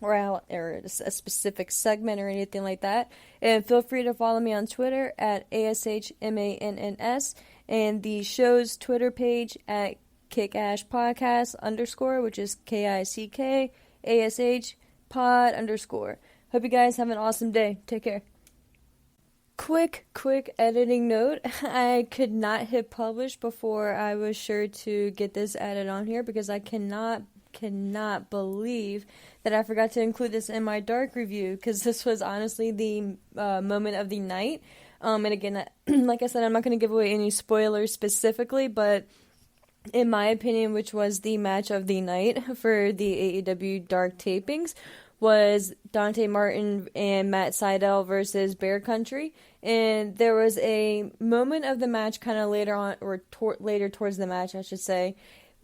or a specific segment or anything like that. And feel free to follow me on Twitter at ASHMANNS, and the show's Twitter page at @KickAshPodcast_, which is KICKASH pod_. Hope you guys have an awesome day. Take care. Quick editing note. I could not hit publish before I was sure to get this added on here, because I cannot believe that I forgot to include this in my Dark review, because this was honestly the moment of the night. And again, like I said, I'm not going to give away any spoilers specifically, but in my opinion, which was the match of the night for the AEW Dark tapings, was Dante Martin and Matt Sydal versus Bear Country. And there was a moment of the match kind of later on, or later towards the match, I should say,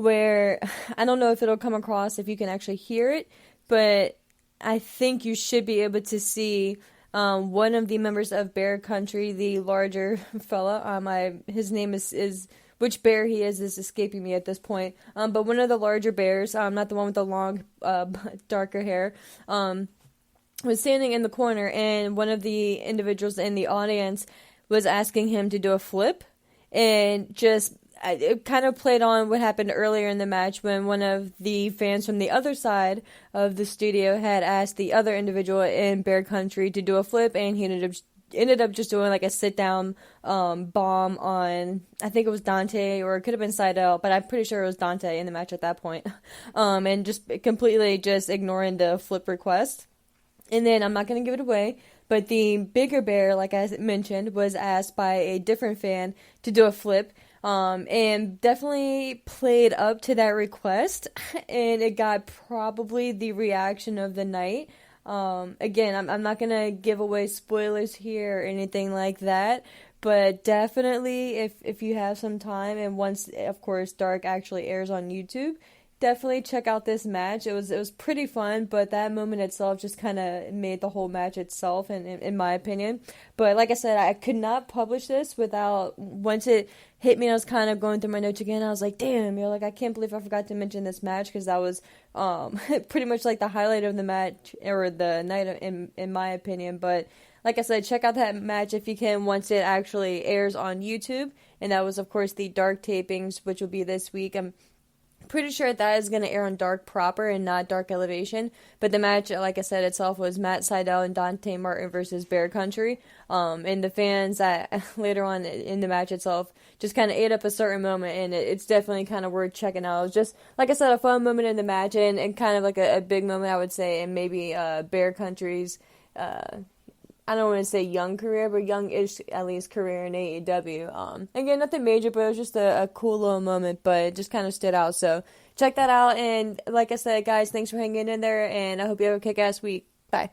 where I don't know if it'll come across if you can actually hear it, but I think you should be able to see one of the members of Bear Country, the larger fella. His name is which bear he is escaping me at this point. But one of the larger bears, not the one with the long, darker hair, was standing in the corner, and one of the individuals in the audience was asking him to do a flip, and just it kind of played on what happened earlier in the match when one of the fans from the other side of the studio had asked the other individual in Bear Country to do a flip, and he ended up just doing like a sit down bomb on, I think it was Dante, or it could have been Seidel, but I'm pretty sure it was Dante in the match at that point. And just completely just ignoring the flip request. And then I'm not going to give it away, but the bigger bear, like I mentioned, was asked by a different fan to do a flip. And definitely played up to that request, and it got probably the reaction of the night. Again, I'm not gonna give away spoilers here or anything like that, but definitely if you have some time, and once, of course, Dark actually airs on YouTube, definitely check out this match. It was pretty fun, but that moment itself just kind of made the whole match itself, in my opinion. But like I said, I could not publish this without, once it hit me, I was kind of going through my notes again. I was like, damn, like, I can't believe I forgot to mention this match, because that was pretty much like the highlight of the match, or the night, in my opinion. But like I said, check out that match if you can once it actually airs on YouTube. And that was, of course, the Dark tapings, which will be this week. I'm pretty sure that is going to air on Dark proper and not Dark Elevation. But the match, like I said, itself was Matt Sydal and Dante Martin versus Bear Country. And the fans that later on in the match itself just kind of ate up a certain moment, and it's definitely kind of worth checking out. It was just, like I said, a fun moment in the match, and kind of like a big moment, I would say, and maybe Bear Country's, I don't want to say young career, but young-ish, at least, career in AEW. Again, nothing major, but it was just a cool little moment, but it just kind of stood out. So check that out, and like I said, guys, thanks for hanging in there, and I hope you have a kick-ass week. Bye.